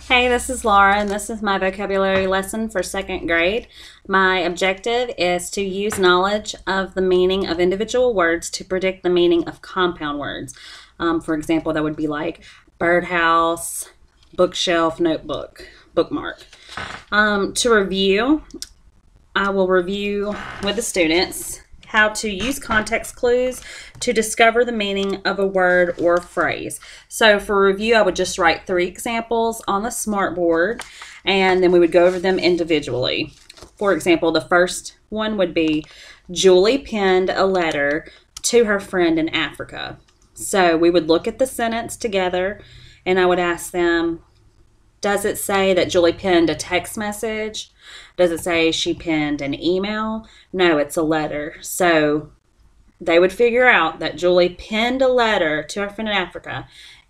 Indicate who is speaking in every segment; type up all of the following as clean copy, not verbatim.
Speaker 1: Hey, this is Laura, and this is my vocabulary lesson for second grade. My objective is to use knowledge of the meaning of individual words to predict the meaning of compound words. For example, that would be like birdhouse, bookshelf, notebook, bookmark. To review, I will review with the students how to use context clues to discover the meaning of a word or phrase. So for review, I would just write 3 examples on the smartboard, and then we would go over them individually. For example, the first one would be, Julie penned a letter to her friend in Africa. So we would look at the sentence together, and I would ask them, does it say that Julie penned a text message? Does it say she penned an email? No, it's a letter. So they would figure out that Julie penned a letter to her friend in Africa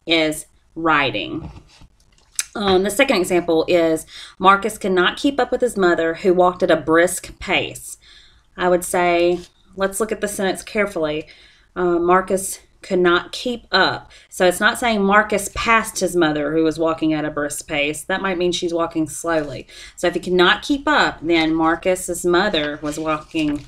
Speaker 1: is writing. The second example is, Marcus could not keep up with his mother, who walked at a brisk pace. I would say, let's look at the sentence carefully. Marcus could not keep up. So it's not saying Marcus passed his mother, who was walking at a brisk pace. That might mean she's walking slowly. So if he could not keep up, then Marcus's mother was walking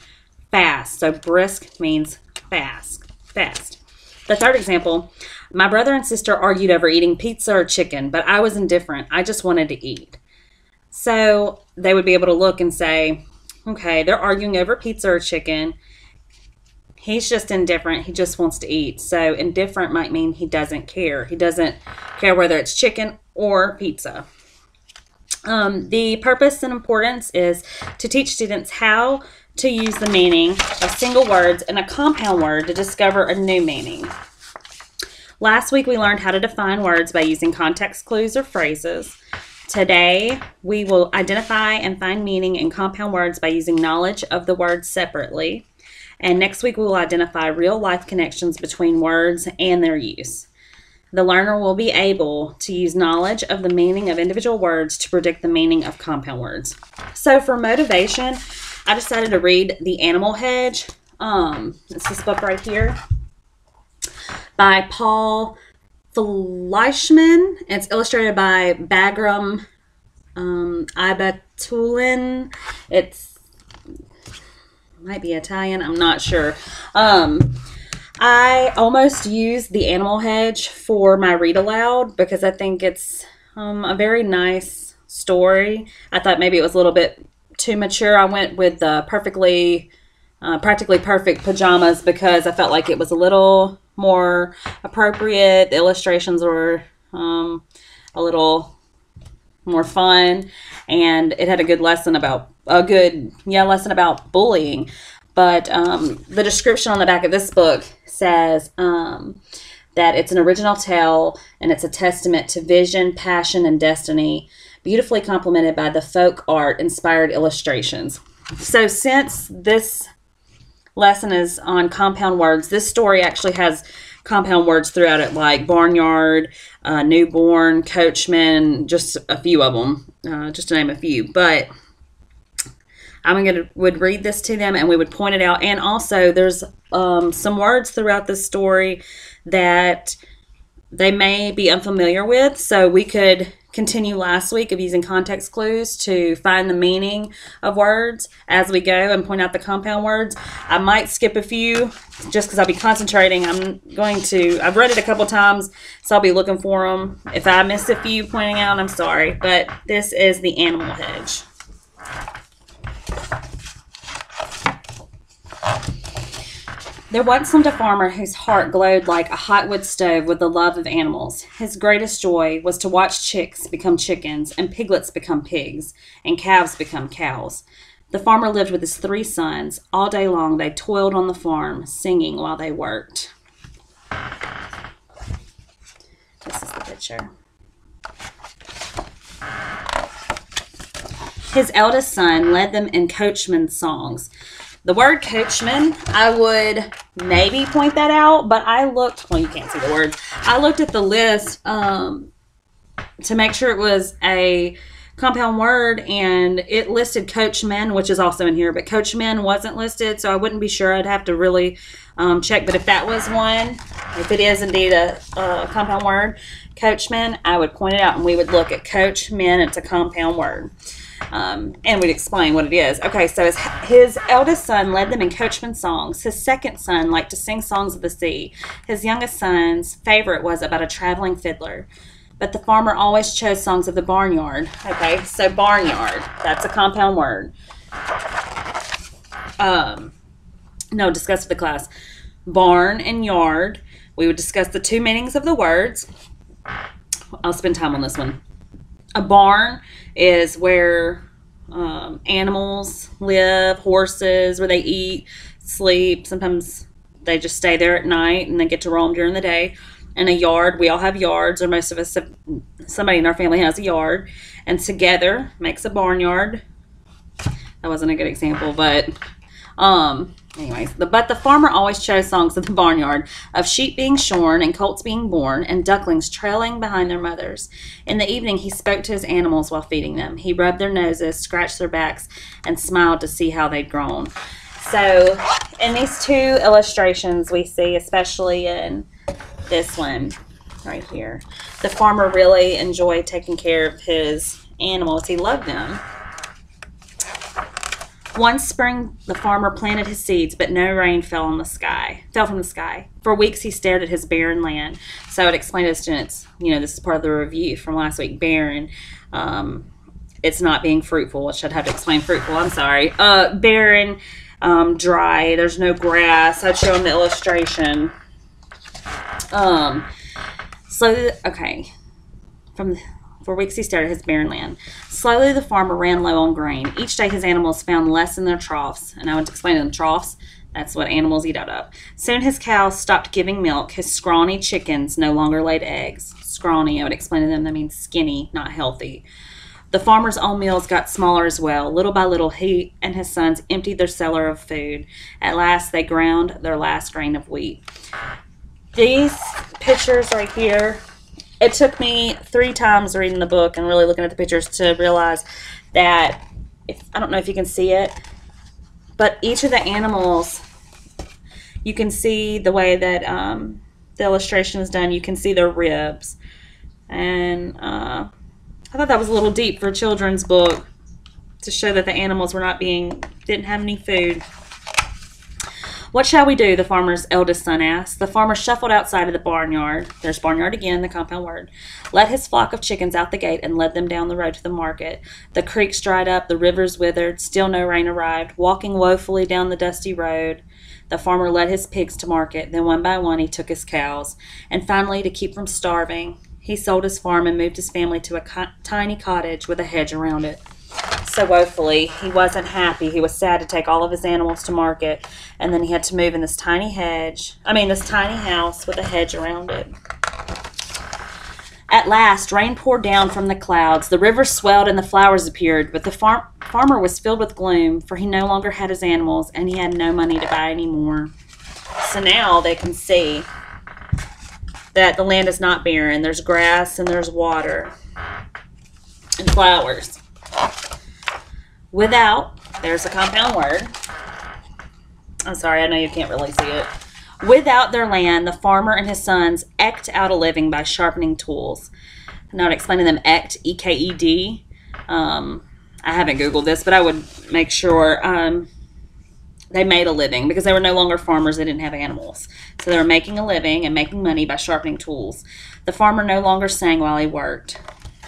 Speaker 1: fast. So brisk means fast. The third example, my brother and sister argued over eating pizza or chicken, but I was indifferent. I just wanted to eat. So they would be able to look and say, okay, they're arguing over pizza or chicken. He's just indifferent. He just wants to eat. So indifferent might mean he doesn't care. He doesn't care whether it's chicken or pizza. The purpose and importance is to teach students how to use the meaning of single words and a compound word to discover a new meaning. Last week we learned how to define words by using context clues or phrases. Today we will identify and find meaning in compound words by using knowledge of the words separately. And next week we will identify real-life connections between words and their use. The learner will be able to use knowledge of the meaning of individual words to predict the meaning of compound words. So for motivation, I decided to read The Animal Hedge. It's this book right here by Paul Fleischman. It's illustrated by Bagram Ibatulin. Might be Italian, I'm not sure. I almost used The Animal Hedge for my read aloud because I think it's a very nice story. I thought maybe it was a little bit too mature. I went with the practically perfect pajamas because I felt like it was a little more appropriate. The illustrations were a little more fun, and it had a good lesson about bullying. But the description on the back of this book says that it's an original tale and it's a testament to vision, passion, and destiny, beautifully complemented by the folk art inspired illustrations. So since this lesson is on compound words, this story actually has compound words throughout it, like barnyard, newborn, coachman, just a few of them, just to name a few. But would read this to them and we would point it out. And also there's some words throughout this story that they may be unfamiliar with. So we could continue last week of using context clues to find the meaning of words as we go and point out the compound words. I might skip a few just because I'll be concentrating. I've read it a couple times, so I'll be looking for them. If I miss a few pointing out, I'm sorry. But this is The Animal Hedge. There once lived a farmer whose heart glowed like a hot wood stove with the love of animals. His greatest joy was to watch chicks become chickens, and piglets become pigs, and calves become cows. The farmer lived with his 3 sons. All day long they toiled on the farm, singing while they worked. This is the picture. His eldest son led them in coachman songs. The word coachman, I would maybe point that out, but you can't see the words. I looked at the list to make sure it was a compound word, and it listed coachman, which is also in here, but coachman wasn't listed, so I wouldn't be sure. I'd have to really check. But if that was one, if it is indeed a compound word, coachman, I would point it out, and we would look at coachman. It's a compound word. And we'd explain what it is. Okay, so his eldest son led them in coachman songs. His second son liked to sing songs of the sea. His youngest son's favorite was about a traveling fiddler. But the farmer always chose songs of the barnyard. Okay, so barnyard, that's a compound word. No, discuss with the class. Barn and yard. We would discuss the two meanings of the words. I'll spend time on this one. A barn is where animals live, horses, where they eat, sleep. Sometimes they just stay there at night and they get to roam during the day. And a yard, we all have yards, or most of us have, somebody in our family has a yard. And together makes a barnyard. That wasn't a good example, but anyways. But the farmer always chose songs of the barnyard, of sheep being shorn and colts being born and ducklings trailing behind their mothers. In the evening he spoke to his animals while feeding them. He rubbed their noses, scratched their backs, and smiled to see how they'd grown. So in these two illustrations we see, especially in this one right here, the farmer really enjoyed taking care of his animals. He loved them. One spring, the farmer planted his seeds, but no rain fell from the sky. For weeks, he stared at his barren land. So I would explain to the students, this is part of the review from last week. Barren, it's not being fruitful. I should have to explain fruitful. I'm sorry. Barren, dry. There's no grass. I'd show them the illustration. For weeks he stared at his barren land. Slowly the farmer ran low on grain. Each day his animals found less in their troughs. And I would explain to them troughs. That's what animals eat out of. Soon his cows stopped giving milk. His scrawny chickens no longer laid eggs. Scrawny, I would explain to them, that means skinny, not healthy. The farmer's own meals got smaller as well. Little by little, he and his sons emptied their cellar of food. At last, they ground their last grain of wheat. These pictures right here, it took me 3 times reading the book and really looking at the pictures to realize that, I don't know if you can see it, but each of the animals, you can see the way that the illustration is done. You can see their ribs. And I thought that was a little deep for a children's book, to show that the animals didn't have any food. What shall we do? The farmer's eldest son asked. The farmer shuffled outside of the barnyard. There's barnyard again, the compound word. Let his flock of chickens out the gate and led them down the road to the market. The creeks dried up, the rivers withered, still no rain arrived. Walking woefully down the dusty road, the farmer led his pigs to market. Then one by one he took his cows. And finally, to keep from starving, he sold his farm and moved his family to a tiny cottage with a hedge around it. So woefully, he wasn't happy. He was sad to take all of his animals to market, and then he had to move in this tiny house with a hedge around it. At last, rain poured down from the clouds. The river swelled and the flowers appeared, but the farmer was filled with gloom, for he no longer had his animals, and he had no money to buy any more. So now they can see that the land is not barren. There's grass and there's water and flowers. Without, there's a compound word. I'm sorry, I know you can't really see it. Without their land, the farmer and his sons eked out a living by sharpening tools. Now to explain to them, ekt, E-K-E-D. I haven't Googled this, but I would make sure they made a living, because they were no longer farmers. They didn't have animals. So they were making a living and making money by sharpening tools. The farmer no longer sang while he worked.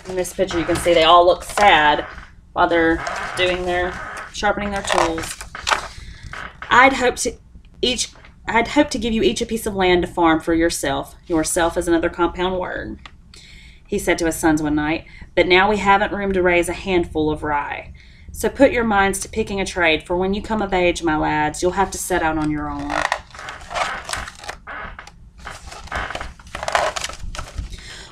Speaker 1: In this picture, you can see they all look sad while they're sharpening their tools. I'd hope to give you each a piece of land to farm for yourself. Yourself is another compound word, he said to his sons one night. But now we haven't room to raise a handful of rye. So put your minds to picking a trade, for when you come of age, my lads, you'll have to set out on your own.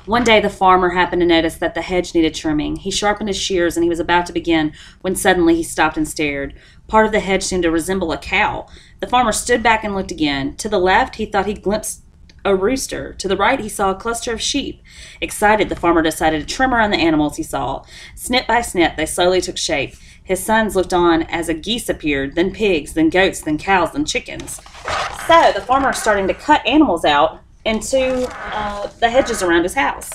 Speaker 1: One day the farmer happened to notice that the hedge needed trimming. He sharpened his shears and he was about to begin when suddenly he stopped and stared. Part of the hedge seemed to resemble a cow. The farmer stood back and looked again. To the left, he thought he glimpsed a rooster. To the right, he saw a cluster of sheep. Excited, the farmer decided to trim around the animals he saw. Snip by snip, they slowly took shape. His sons looked on as a geese appeared, then pigs, then goats, then cows, then chickens. So the farmer is starting to cut animals out into the hedges around his house.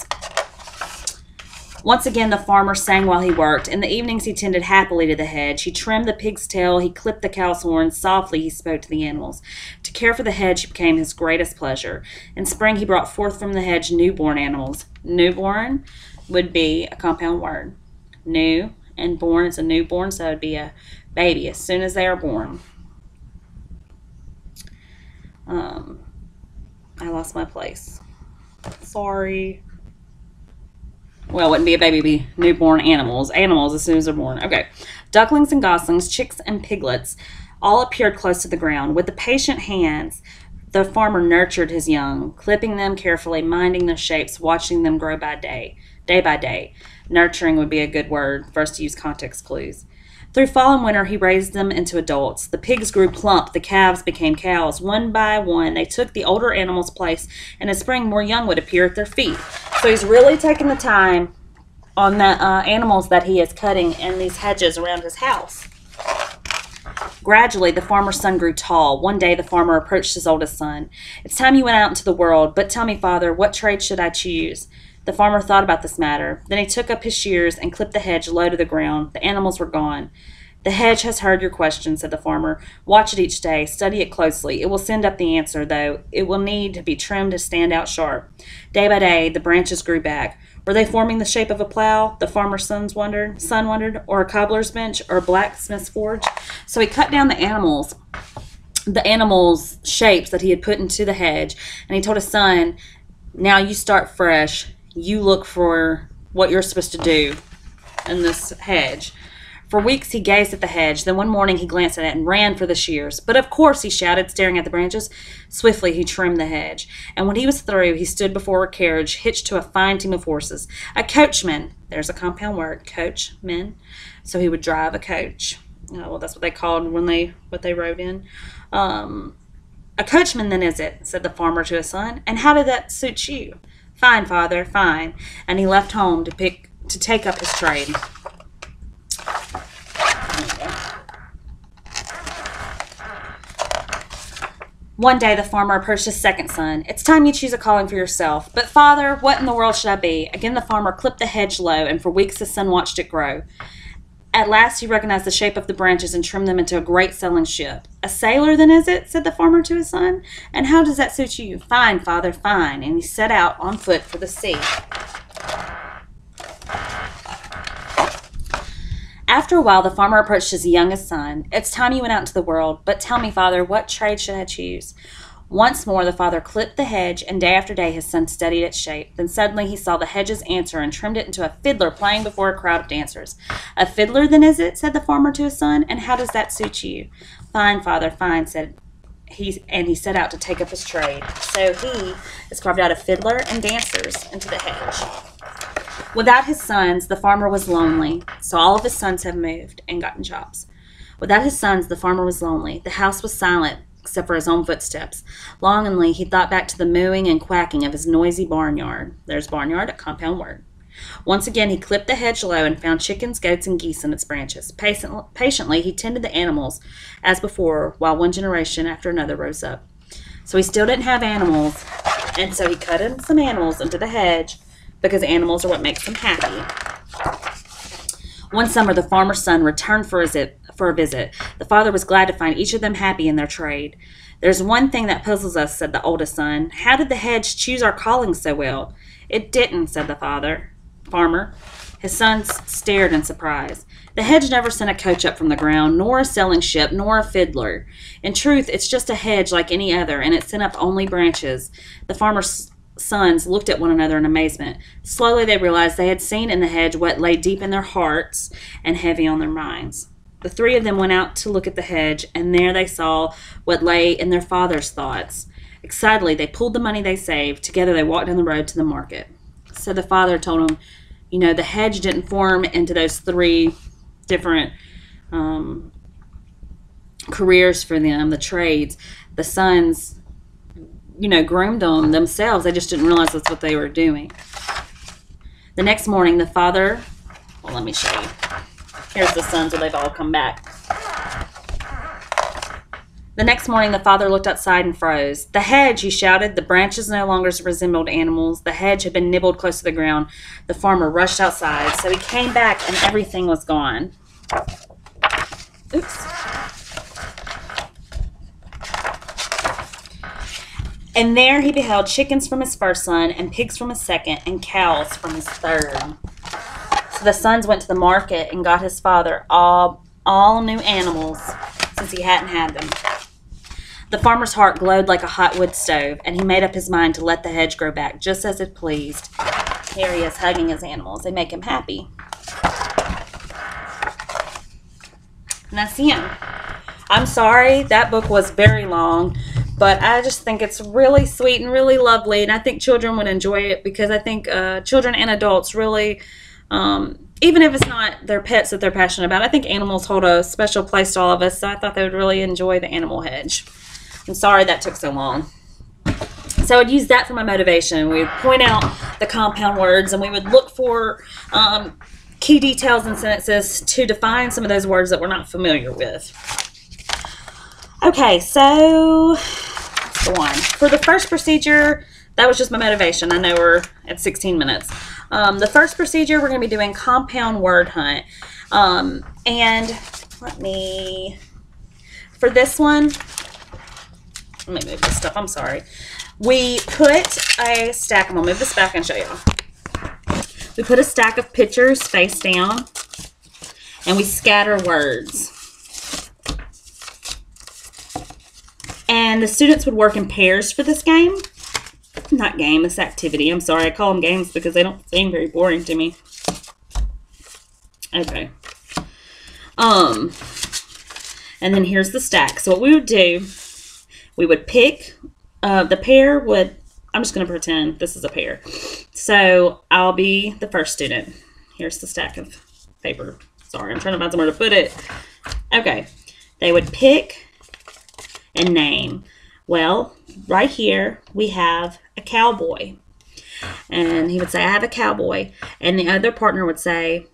Speaker 1: Once again, the farmer sang while he worked. In the evenings, he tended happily to the hedge. He trimmed the pig's tail. He clipped the cow's horns. Softly, he spoke to the animals. To care for the hedge became his greatest pleasure. In spring, he brought forth from the hedge newborn animals. Newborn would be a compound word. New and born is a newborn, so it would be a baby as soon as they are born. I lost my place. Sorry. Well, it wouldn't be a baby, it'd be newborn animals. Animals as soon as they're born. Okay. Ducklings and goslings, chicks and piglets all appeared close to the ground. With the patient hands, the farmer nurtured his young, clipping them carefully, minding their shapes, watching them grow by day by day. Nurturing would be a good word for us to use context clues. Through fall and winter, he raised them into adults. The pigs grew plump. The calves became cows. One by one, they took the older animals' place, and in spring, more young would appear at their feet. So he's really taking the time on the animals that he is cutting in these hedges around his house. Gradually, the farmer's son grew tall. One day, the farmer approached his oldest son. "It's time you went out into the world, but tell me, father, what trade should I choose?" The farmer thought about this matter. Then he took up his shears and clipped the hedge low to the ground. The animals were gone. "The hedge has heard your question," said the farmer. "Watch it each day. Study it closely. It will send up the answer, though it will need to be trimmed to stand out sharp." Day by day, the branches grew back. Were they forming the shape of a plow? The farmer's son wondered, or a cobbler's bench, or a blacksmith's forge? So he cut down the animals' shapes that he had put into the hedge, and he told his son, "Now you start fresh. You look for what you're supposed to do in this hedge." For weeks he gazed at the hedge. Then one morning he glanced at it and ran for the shears. "But of course," he shouted, staring at the branches. Swiftly he trimmed the hedge. And when he was through, he stood before a carriage hitched to a fine team of horses. A coachman. There's a compound word, coachman. So he would drive a coach. Well, that's what they called what they rode in. "A coachman, then, is it?" said the farmer to his son. "And how did that suit you?" "Fine, father, fine." And he left home to take up his trade. One day the farmer approached his second son. "It's time you choose a calling for yourself." "But father, what in the world should I be?" Again the farmer clipped the hedge low, and for weeks his son watched it grow. At last he recognized the shape of the branches and trimmed them into a great sailing ship. "A sailor, then, is it?" said the farmer to his son. "And how does that suit you?" "Fine, father, fine." And he set out on foot for the sea. After a while, the farmer approached his youngest son. "It's time you went out into the world, but tell me, father, what trade should I choose?" Once more the father clipped the hedge, and day after day his son studied its shape. Then suddenly he saw the hedge's answer and trimmed it into a fiddler playing before a crowd of dancers. "A fiddler, then, is it?" said the farmer to his son. "And how does that suit you?" "Fine, father, fine," said he, and he set out to take up his trade. So he has carved out a fiddler and dancers into the hedge. Without his sons, the farmer was lonely, so all of his sons have moved and gotten jobs. Without his sons, the farmer was lonely. The house was silent, except for his own footsteps. Longingly, he thought back to the mooing and quacking of his noisy barnyard. There's barnyard, a compound word. Once again, he clipped the hedge low and found chickens, goats, and geese in its branches. Patiently, he tended the animals as before, while one generation after another rose up. So he still didn't have animals, and so he cut in some animals into the hedge because animals are what makes them happy. One summer, the farmer's son returned for a visit. The father was glad to find each of them happy in their trade. "There's one thing that puzzles us," said the oldest son. "How did the hedge choose our calling so well?" "It didn't," said the farmer. His sons stared in surprise. "The hedge never sent a coach up from the ground, nor a sailing ship, nor a fiddler. In truth, it's just a hedge like any other, and it sent up only branches." The farmer's sons looked at one another in amazement. Slowly they realized they had seen in the hedge what lay deep in their hearts and heavy on their minds. The three of them went out to look at the hedge, and there they saw what lay in their father's thoughts. Excitedly, they pulled the money they saved. Together they walked down the road to the market. So the father told them, the hedge didn't form into those three different careers for them, the trades. The sons you know, groomed them themselves. They just didn't realize that's what they were doing. The next morning, the father, well, let me show you. Here's the sons where they've all come back. The next morning, the father looked outside and froze. "The hedge," he shouted. The branches no longer resembled animals. The hedge had been nibbled close to the ground. The farmer rushed outside. So he came back and everything was gone. Oops. And there he beheld chickens from his first son, and pigs from his second, and cows from his third. So the sons went to the market and got his father all new animals, since he hadn't had them. The farmer's heart glowed like a hot wood stove, and he made up his mind to let the hedge grow back just as it pleased. Here he is hugging his animals. They make him happy. And that's the end. I'm sorry, that book was very long, but I just think it's really sweet and really lovely, and I think children would enjoy it because I think children and adults really, even if it's not their pets that they're passionate about, I think animals hold a special place to all of us, so I thought they would really enjoy The Animal Hedge. I'm sorry that took so long. So I would use that for my motivation. We would point out the compound words, and we would look for key details in sentences to define some of those words that we're not familiar with. Okay, so let's go on. For the first procedure, that was just my motivation. I know we're at 16 minutes. The first procedure, we're going to be doing compound word hunt. And for this one, let me move this stuff. I'm sorry. We put a stack. I'm going to move this back and show y'all. We put a stack of pictures face down, and we scatter words. And the students would work in pairs for this game. Not game, this activity. I'm sorry, I call them games because they don't seem very boring to me. Okay. And then here's the stack. So what we would do, we would pick, the pair would, I'm just going to pretend this is a pair. So I'll be the first student. Here's the stack of paper. Sorry, I'm trying to find somewhere to put it. Okay. They would pick and name. Well, right here we have a cowboy. And he would say, I have a cowboy. And the other partner would say,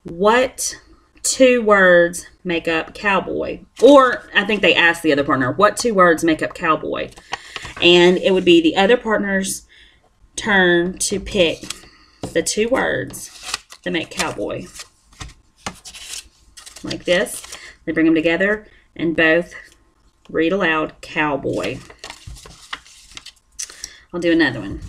Speaker 1: what two words make up cowboy? Or I think they asked the other partner, what two words make up cowboy? And it would be the other partner's turn to pick the two words that make cowboy. Like this. They bring them together and both read aloud cowboy. I'll do another one.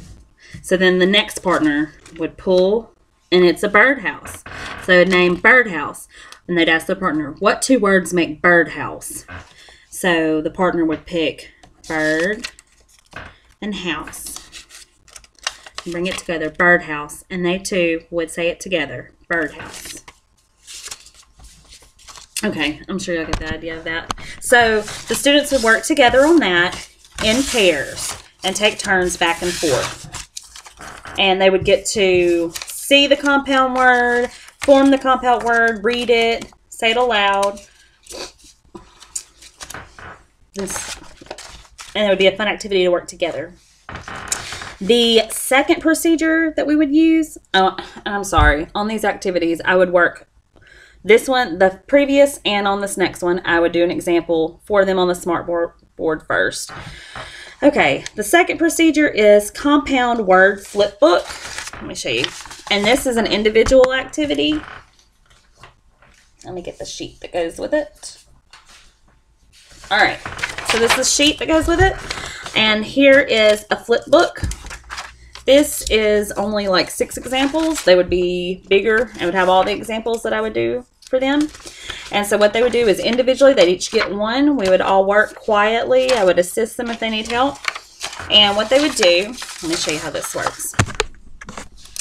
Speaker 1: So then the next partner would pull, and it's a birdhouse. So they would name birdhouse, and they'd ask the partner, what two words make birdhouse? So the partner would pick bird and house. And bring it together, birdhouse, and they too would say it together, birdhouse. Okay, I'm sure you'll get the idea of that. So the students would work together on that in pairs and take turns back and forth. And they would get to see the compound word, form the compound word, read it, say it aloud. And it would be a fun activity to work together. The second procedure that we would use, I'm sorry, on these activities, I would work this one, the previous, and on this next one, I would do an example for them on the smart board first. Okay, the second procedure is compound word flip book. Let me show you. And this is an individual activity. Let me get the sheet that goes with it. All right, so this is the sheet that goes with it. And here is a flip book. This is only like 6 examples. They would be bigger and would have all the examples that I would do for them. And so what they would do is individually, they'd each get one. We would all work quietly. I would assist them if they need help. And what they would do, let me show you how this works.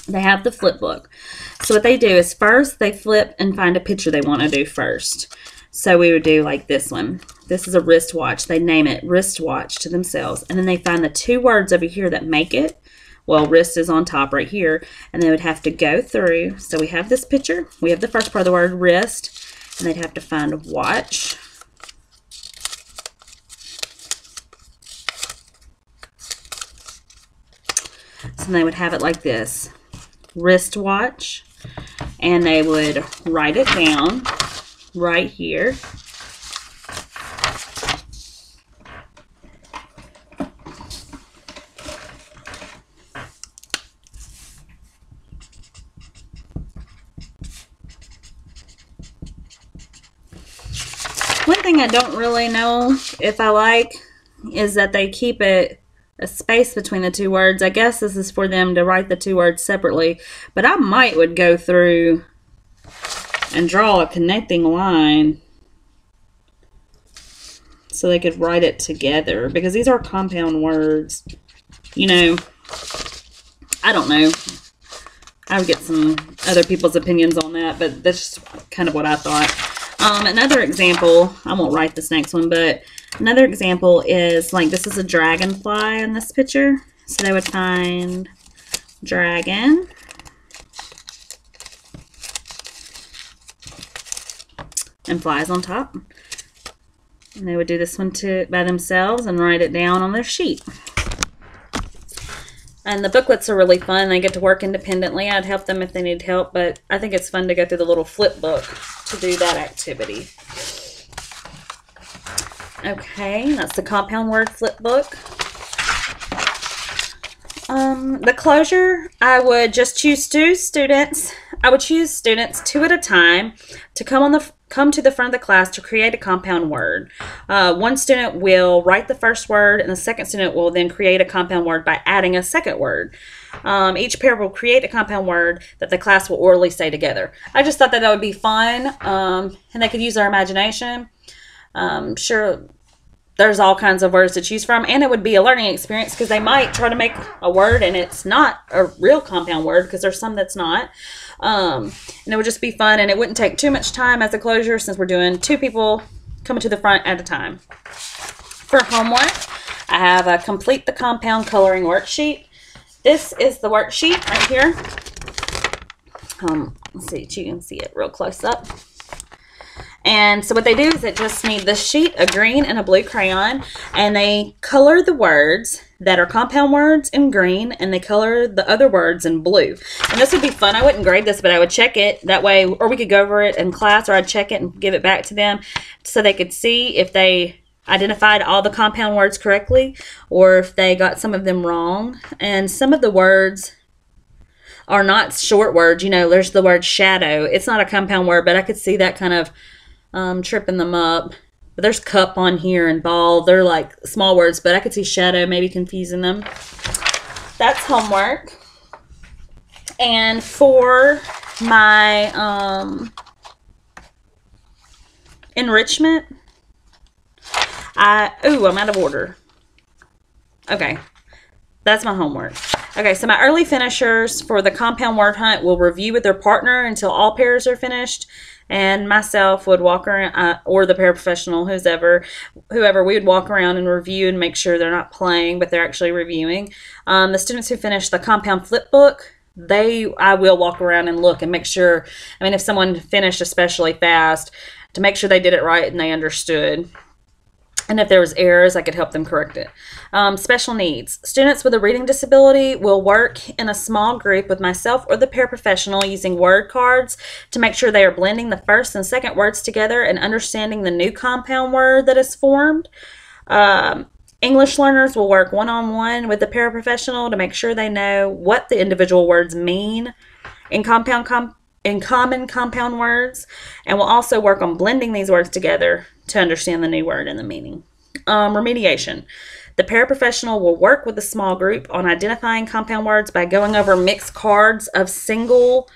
Speaker 1: They have the flip book. So what they do is first they flip and find a picture they want to do first. So we would do like this one. This is a wristwatch. They name it wristwatch to themselves. And then they find the two words over here that make it. Well, wrist is on top right here, and they would have to go through. So we have this picture. We have the first part of the word, wrist, and they'd have to find watch. and they would have it like this, wristwatch, and they would write it down right here. One thing I don't really know if I like is that they keep it a space between the two words. I guess this is for them to write the two words separately, but I would go through and draw a connecting line so they could write it together, because these are compound words. You know, I don't know. I would get some other people's opinions on that, but that's just kind of what I thought. Another example, I won't write this next one, but another example is like this is a dragonfly in this picture. So they would find dragon. And flies on top. And they would do this one by themselves and write it down on their sheet. And the booklets are really fun. They get to work independently. I'd help them if they need help, but I think it's fun to go through the little flip book to do that activity. Okay, that's the compound word flip book. The closure, I would just choose two students. I would choose students 2 at a time to come to the front of the class to create a compound word. One student will write the first word, and the second student will then create a compound word by adding a second word. Each pair will create a compound word that the class will orally say together. I just thought that would be fun, and they could use their imagination. Sure, there's all kinds of words to choose from, and it would be a learning experience because they might try to make a word and it's not a real compound word, because there's some that's not. And it would just be fun, and it wouldn't take too much time as a closure since we're doing 2 people coming to the front at a time. For homework, I have a complete the compound coloring worksheet. This is the worksheet right here. Let's see if you can see it real close up. And so what they do is it just need this sheet, a green and a blue crayon, and they color the words that are compound words in green, and they color the other words in blue. And this would be fun. I wouldn't grade this, but I would check it that way, or we could go over it in class, or I'd check it and give it back to them so they could see if they identified all the compound words correctly or if they got some of them wrong. And some of the words are not short words. You know, there's the word shadow. It's not a compound word, but I could see that kind of tripping them up. But there's cup on here and ball. They're like small words, but I could see shadow maybe confusing them. That's homework. And for my enrichment, I'm out of order. Okay, that's my homework. Okay, so my early finishers for the compound word hunt will review with their partner until all pairs are finished, and myself would walk around, or the paraprofessional, whoever, we would walk around and review and make sure they're not playing, but they're actually reviewing. The students who finish the compound flip book, I will walk around and look and make sure, if someone finished especially fast, to make sure they did it right and they understood. And if there was errors, I could help them correct it. Special needs. Students with a reading disability will work in a small group with myself or the paraprofessional using word cards to make sure they are blending the first and second words together and understanding the new compound word that is formed. English learners will work one-on-one with the paraprofessional to make sure they know what the individual words mean in common compound words, and will also work on blending these words together to understand the new word and the meaning. Remediation. The paraprofessional will work with a small group on identifying compound words by going over mixed cards of single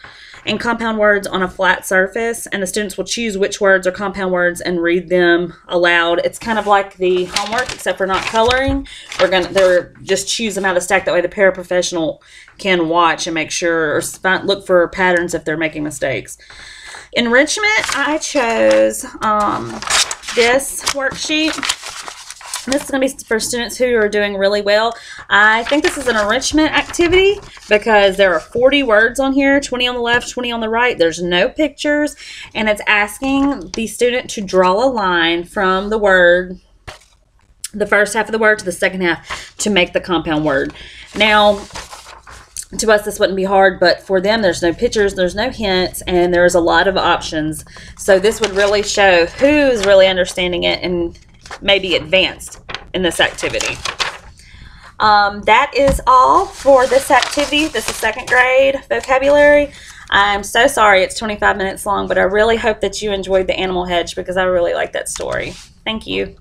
Speaker 1: and compound words on a flat surface, and the students will choose which words are compound words and read them aloud. It's kind of like the homework, except for not coloring. They're just choose them out of the stack. That way the paraprofessional can watch and make sure, or look for patterns if they're making mistakes. Enrichment, I chose this worksheet. This is going to be for students who are doing really well. I think this is an enrichment activity because there are 40 words on here, 20 on the left, 20 on the right. There's no pictures, and it's asking the student to draw a line from the word, the first half of the word, to the second half to make the compound word. Now, To us, this wouldn't be hard, but for them, there's no pictures, there's no hints, and there's a lot of options. So this would really show who's really understanding it and maybe advanced in this activity. That is all for this activity. This is second grade vocabulary. I'm so sorry it's 25 minutes long, but I really hope that you enjoyed the animal hedge because I really like that story. Thank you.